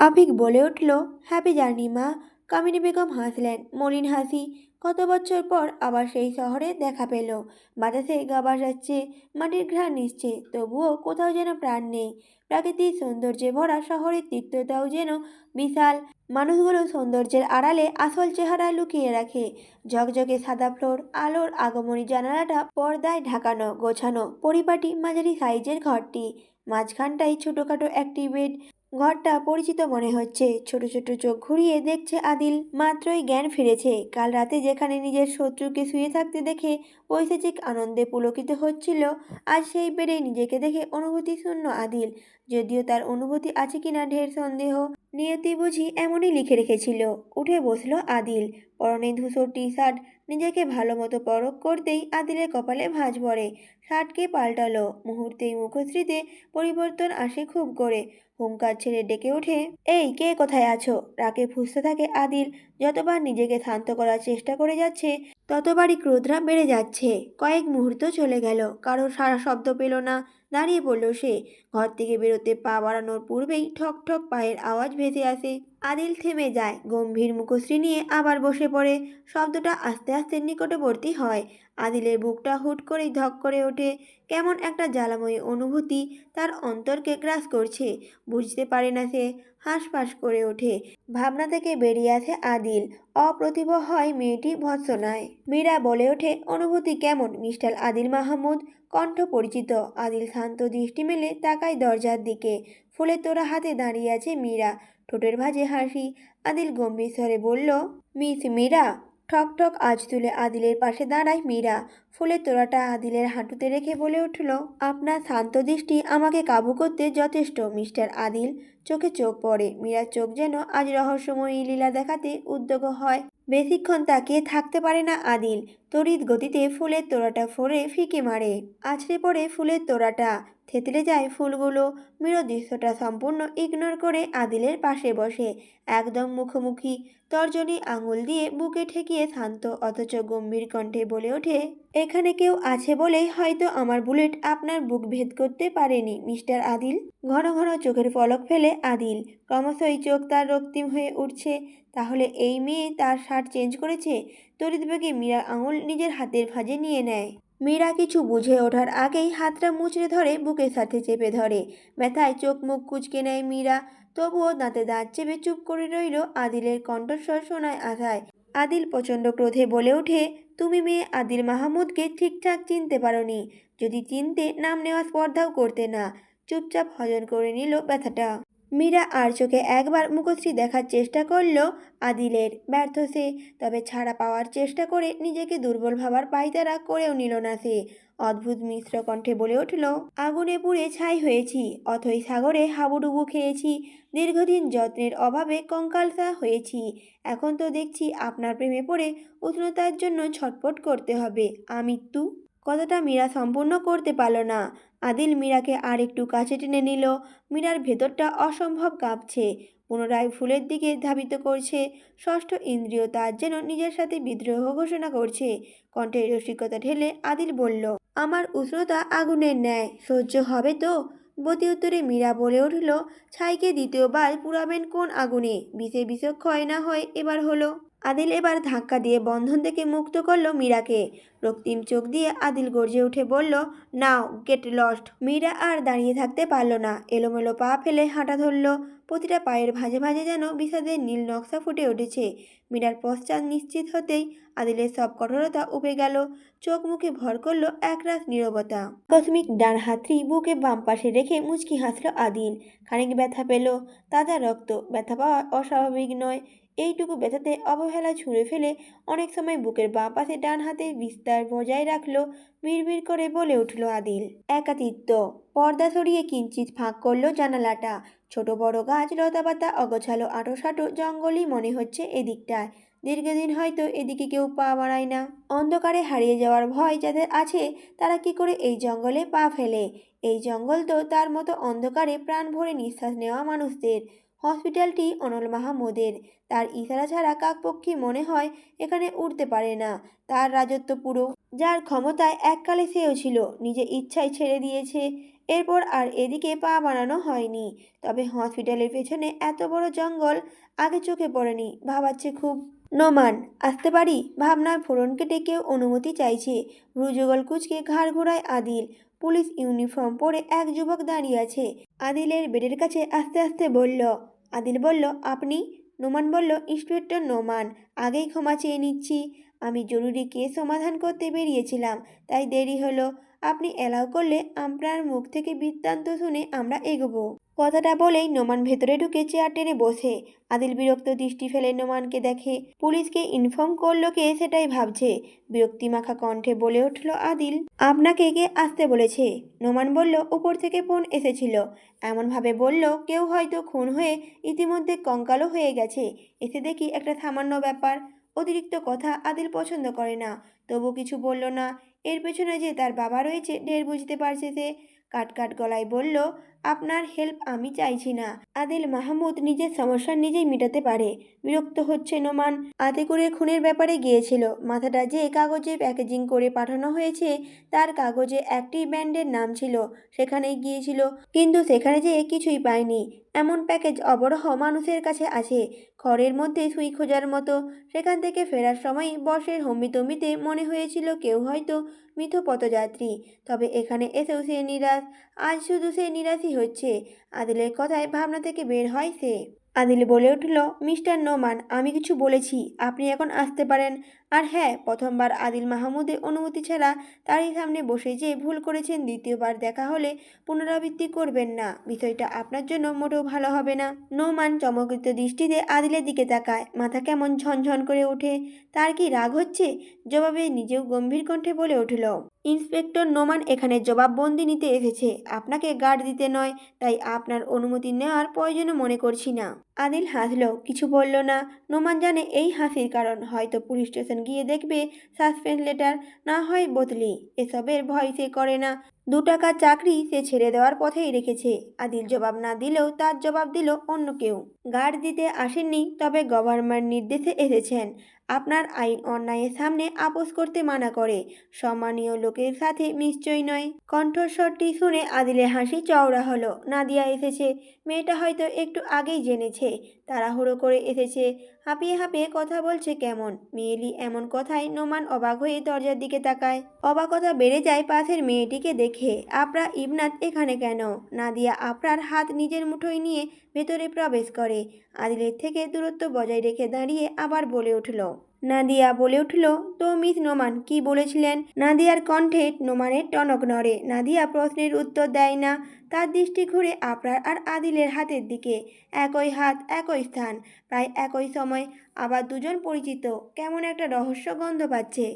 আফিক বলে উঠল, happy journey মা। কামিনী বেগম হাসলেন, মলিন হাসি। কত বছর পর আবার সেই শহরে দেখা পেল। বাতাসে গা ভাসাচ্ছে, মাটির ঘ্রাণ নিচ্ছে, তবুও কোথাও যেন প্রাণ নেই। প্রাকৃতিক সৌন্দর্যে ভরা শহরের তিক্ততাও যেন বিশাল। মানুষগুলো সৌন্দর্যের আড়ালে আসল চেহারা লুকিয়ে রাখে। ঝকঝকে সাদা ফ্লোর, আলোর আগমনী জানালাটা পর্দায় ঢাকানো, গোছানো পরিপাটি মাঝারি সাইজের ঘরটি। মাঝখানটায় ছোটখাটো একটি বেড। ঘরটা পরিচিত মনে হচ্ছে। ছোট ছোট চোখ ঘুরিয়ে দেখছে আদিল। মাত্রই জ্ঞান ফিরেছে। কাল রাতে যেখানে নিজের শত্রুকে শুয়ে থাকতে দেখে পৈশাচিক আনন্দে পুলকিত হচ্ছিল, আজ সেই বেডে নিজেকে দেখে অনুভূতি শূন্য আদিল। যদিও তার অনুভূতি আছে কিনা ঢের সন্দেহ। নিয়তি বুঝি এমনই লিখে রেখেছিল। উঠে বসলো আদিল। পরনে ধূসর টি শার্ট। নিজেকে ভালো মতো পরখ করতেই আদিলের কপালে ভাঁজ পড়ে। শার্টকে পাল্টালো। মুহূর্তেই মুখশ্রীতে পরিবর্তন আসে খুব করে। হুংকার ছেড়ে ডেকে ওঠে, এই কে কোথায় আছো? রাগে ফুঁসতে থাকে আদিল। যতবার নিজেকে শান্ত করার চেষ্টা করে যাচ্ছে, ততবারই ক্রোধরা বেড়ে যাচ্ছে। কয়েক মুহূর্ত চলে গেল, কারোর সারা শব্দ পেল না। দাঁড়িয়ে পড়ল সে। ঘর থেকে বেরোতে পা বাড়ানোর পূর্বেই ঠক ঠক পায়ের আওয়াজ ভেসে আসে। আদিল থেমে যায়, গম্ভীর মুখশ্রী নিয়ে আবার বসে পড়ে। শব্দটা আস্তে আস্তে নিকটবর্তী হয়। আদিলের বুকটা হুট করেই ধক করে ওঠে। কেমন একটা জ্বালাময়ী অনুভূতি তার অন্তরকে গ্রাস করছে। বুঝতে পারে না সে। হাঁসফাঁস করে ওঠে। ভাবনা থেকে বেরিয়ে আসে আদিল। অপ্রতিভ হয় মেয়েটি ভৎসনায়। মীরা বলে ওঠে, অনুভূতি কেমন মিস্টার আদিল মাহমুদ? কণ্ঠ পরিচিত। আদিল শান্ত দৃষ্টি মেলে তাকায় দরজার দিকে। ফুলের তোড়া হাতে দাঁড়িয়ে আছে মীরা। ঠোঁটের ভাঁজে হাসি। আদিল গম্ভীর স্বরে বলল, মিস মীরা। ঠক ঠক আজ তুলে আদিলের পাশে দাঁড়ায় মীরা। ফুলের তোড়াটা আদিলের হাঁটুতে রেখে বলে উঠল, আপনার শান্ত দৃষ্টি আমাকে কাবু করতে যথেষ্ট মিস্টার আদিল। চোখে চোখ পড়ে। মীরার চোখ যেন আজ রহস্যময়ী লীলা দেখাতে উদ্যোগ হয়। বেশিক্ষণ তাকিয়ে থাকতে পারে না আদিল। তড়িৎ গতিতে ফুলের তোড়াটা ফোড়ে ফিকে মারে। আছড়ে পড়ে ফুলের তোড়াটা। থেতলে যায় ফুলগুলো। মীরা দৃশ্যটা সম্পূর্ণ ইগনোর করে আদিলের পাশে বসে। একদম মুখোমুখি। তর্জনী আঙুল দিয়ে বুকে ঠেকিয়ে শান্ত অথচ গম্ভীর কণ্ঠে বলে ওঠে, এখানে কেউ আছে বলেই হয়তো আমার বুলেট আপনার বুক ভেদ করতে পারেনি মিস্টার আদিল। ঘন ঘন চোখের পলক ফেলে আদিল। ক্রমশই চোখ তার রক্তিম হয়ে উঠছে। তাহলে এই মেয়ে তার শার্ট চেঞ্জ করেছে? তড়িৎবেগে মীরা আঙুল নিজের হাতের ভাঁজে নিয়ে নেয়। মীরা কিছু বুঝে ওঠার আগেই হাতটা মুচড়ে ধরে বুকের সাথে চেপে ধরে। ব্যথায় চোখ মুখ কুঁচকে নেয় মীরা। তবুও দাঁতে দাঁত চেপে চুপ করে রইল। আদিলের কণ্ঠস্বর শোনায় আশায়। আদিল প্রচণ্ড ক্রোধে বলে ওঠে, তুমি মেয়ে আদিল মাহমুদকে ঠিকঠাক চিনতে পারোনি। যদি চিনতে নাম নেওয়া স্পর্ধাও করতে না। চুপচাপ হজম করে নিল ব্যথাটা। মীরা আর চোখে একবার মুখশ্রী দেখার চেষ্টা করল আদিলের। ব্যর্থ সে। তবে ছাড়া পাওয়ার চেষ্টা করে নিজেকে দুর্বল ভাবার পায়তারা করেও নিল না সে। অদ্ভুত মিশ্র কণ্ঠে বলে উঠল, আগুনে পুড়ে ছাই হয়েছি, অথই সাগরে হাবুডুবু খেয়েছি, দীর্ঘদিন যত্নের অভাবে কঙ্কালসা হয়েছি। এখন তো দেখছি আপনার প্রেমে পড়ে উষ্ণতার জন্য ছটফট করতে হবে। আমৃত্যু। কথাটা মীরা সম্পূর্ণ করতে পারল না। আদিল মীরাকে আর একটু কাছে টেনে নিল। মীরার ভেতরটা অসম্ভব কাঁপছে। পুনরায় ফুলের দিকে ধাবিত করছে। ষষ্ঠ ইন্দ্রিয় তার যেন নিজের সাথে বিদ্রোহ ঘোষণা করছে। কণ্ঠে রসিকতা ঢেলে আদিল বলল, আমার উষ্ণতা আগুনের ন্যায়, সহ্য হবে তো? বতি উত্তরে মীরা বলে উঠল, ছাইকে দ্বিতীয়বার পুরাবেন কোন আগুনে? বিষে বিষক্ষয় না হয় এবার হলো। আদিল এবার ধাক্কা দিয়ে বন্ধন থেকে মুক্ত করল মীরাকে। রক্তিম চোখ দিয়ে আদিল গর্জে উঠে বলল, নাও গেট লস্ট। মীরা আর দাঁড়িয়ে থাকতে পারল না। এলোমেলো পা ফেলে হাঁটা ধরল। প্রতিটা পায়ের ভাঁজে ভাঁজে যেন বিষাদের নীল নকশা ফুটে উঠেছে। মীরার পশ্চাৎ নিশ্চিত হতেই আদিলের সব কঠোরতা উবে গেল। চোখ মুখে ভর করল একরাশ নীরবতা। আকস্মিক ডান হাতটি বুকে বাম পাশে রেখে মুচকি হাসল আদিল। খানিক ব্যথা পেল। তাজা রক্ত। ব্যথা পাওয়া অস্বাভাবিক নয়। এইটুকু ব্যথাতে অবহেলা ছুঁড়ে ফেলে অনেক সময় বুকের বাঁ পাশে ডান হাতে বিস্তার বজায় রাখল। বিড়বিড় করে বলে উঠল আদিল, একাতিত্ব। পর্দা সরিয়ে কিঞ্চিত ফাঁক করল জানালাটা। ছোট বড় গাছ, লতাপাতা, অগোছালো আঁটোসাঁটো জঙ্গলই মনে হচ্ছে এদিকটায়। দীর্ঘদিন হয়তো এদিকে কেউ পা বাড়ায় না। অন্ধকারে হারিয়ে যাওয়ার ভয় যাদের আছে, তারা কি করে এই জঙ্গলে পা ফেলে? এই জঙ্গল তো তার মতো অন্ধকারে প্রাণ ভরে নিঃশ্বাস নেওয়া মানুষদের। হসপিটালটি অনল মাহমুদের। তার ইশারা ছাড়া কাকপক্ষী মনে হয় এখানে উঠতে পারে না। তার রাজত্ব পুরো। যার ক্ষমতায় এককালে সেও ছিল, নিজে ইচ্ছায় ছেড়ে দিয়েছে। এরপর আর এদিকে পা বাড়ানো হয়নি। তবে হসপিটালের পেছনে এত বড় জঙ্গল আগে চোখে পড়েনি, ভাবাচ্ছে খুব। নোমান, আসতে পারি? ভাবনার ফোড়ন কেটে কেউ অনুমতি চাইছে। ভ্রুযুগল কুঁচকে ঘাড় ঘোরায় আদিল। পুলিশ ইউনিফর্ম পরে এক যুবক দাঁড়িয়ে আছে। আদিলের বেডের কাছে আস্তে আস্তে বলল। আদিল বলল, আপনি? নোমান বলল, ইন্সপেক্টর নোমান। আগেই ক্ষমা চেয়ে নিচ্ছি। আমি জরুরি কেস সমাধান করতে বেরিয়েছিলাম, তাই দেরি হলো। আপনি অ্যালাউ করলে আপনার মুখ থেকে বৃত্তান্ত শুনে আমরা এগোবো। কথাটা বলেই নোমান ভেতরে ঢুকে চেয়ার টেনে বসে। আদিল বিরক্ত দৃষ্টি ফেলে নোমানকে দেখে। পুলিশকে ইনফর্ম করলো কে সেটাই ভাবছে। বিরক্তিমাখা কণ্ঠে বলে উঠল আদিল, আপনাকে কে আসতে বলেছে? নোমান বলল, উপর থেকে ফোন এসেছিল। এমনভাবে বলল কেউ হয়তো খুন হয়ে ইতিমধ্যে কঙ্কালও হয়ে গেছে। এসে দেখি একটা সামান্য ব্যাপার। অতিরিক্ত কথা আদিল পছন্দ করে না, তবু কিছু বলল না। এর পেছনে যে তার বাবা রয়েছে ঢের বুঝতে পারছে সে। কাট কাট গলায় বলল, আপনার হেল্প আমি চাইছি না। আদিল মাহমুদ নিজের সমস্যা নিজেই মেটাতে পারে। বিরক্ত হচ্ছে নোমান। আতিকুরের খুনের ব্যাপারে গিয়েছিল। মাথাটা যে কাগজে প্যাকেজিং করে পাঠানো হয়েছে, তার কাগজে একটি ব্যান্ডের নাম ছিল। সেখানে গিয়েছিল, কিন্তু সেখানে যেয়ে কিছুই পায়নি। এমন প্যাকেজ অবরহ মানুষের কাছে আছে, খড়ের মধ্যে সুই খোঁজার মতো। সেখান থেকে ফেরার সময় বর্ষের হম্বিতম্বিতে মনে হয়েছিল কেউ হয়তো মৃত পথযাত্রী। তবে এখানে এসেও সে নিরাশ। আজ শুধু সে নিরাশই হচ্ছে। আদিলের কথায় ভাবনা থেকে বের হয় সে। আদিল বলে উঠল, মিস্টার নোমান, আমি কিছু বলেছি, আপনি এখন আসতে পারেন। আর হ্যাঁ, প্রথমবার আদিল মাহমুদের অনুমতি ছাড়া তারই সামনে বসে যে ভুল করেছেন, দ্বিতীয়বার দেখা হলে পুনরাবৃত্তি করবেন না। বিষয়টা আপনার জন্য মোটেও ভালো হবে না। নোমান চমকিত দৃষ্টিতে আদিলের দিকে তাকায়। মাথা কেমন ঝনঝন করে ওঠে। তার কি রাগ হচ্ছে? জবাবে নিজেও গম্ভীর কণ্ঠে বলে উঠল, ইন্সপেক্টর নোমান এখানে জবাববন্দি নিতে এসেছে, আপনাকে গার্ড দিতে নয়। তাই আপনার অনুমতি নেওয়ার প্রয়োজনও মনে করছি না। আদিল হাসলো, কিছু বলল না। নোমান জানে এই হাসির কারণ। হয়তো পুলিশ স্টেশন গিয়ে দেখবে সাসপেন্স লেটার, না হয় বদলি। এসবের ভয় সে করে না। 2 টাকার চাকরি সে ছেড়ে দেওয়ার পথেই রেখেছে। আদিল জবাব না দিলেও তার জবাব দিল অন্য কেউ। গার্ড দিতে আসেননি, তবে গভর্নমেন্ট নির্দেশে এসেছেন। আপনার আইন অন্যায়ের সামনে আপোস করতে মানা করে। সম্মানীয় লোকের সাথে নিশ্চয়ই নয়। কণ্ঠস্বরটি শুনে আদিলের হাসি চওড়া হলো। নাদিয়া এসেছে। মেয়েটা হয়তো একটু আগেই জেনেছে। তাড়াহুড়ো করে এসেছে। হাঁপিয়ে হাঁপিয়ে কথা বলছে কেমন। মেয়েলি এমন কথায় নোমান অবাক হয়ে দরজার দিকে তাকায়। অবাকতা বেড়ে যায় পাশের মেয়েটিকে দেখে। আপরা ইবনাত এখানে কেন? নাদিয়া আপরার হাত নিজের মুঠোয় নিয়ে ভেতরে প্রবেশ করে। আদিলের থেকে দূরত্ব বজায় রেখে দাঁড়িয়ে আবার বলে উঠল। নাদিয়া বলে উঠল, তো মিস নোমান কি বলেছিলেন? নাদিয়ার কণ্ঠে নোমানের টনক নড়ে। নাদিয়া প্রশ্নের উত্তর দেয় না। তার দৃষ্টি ঘুরে আপরার আর আদিলের হাতের দিকে। একই হাত, একই স্থান, প্রায় একই সময়। আবার দুজন পরিচিত। কেমন একটা রহস্য গন্ধ পাচ্ছে।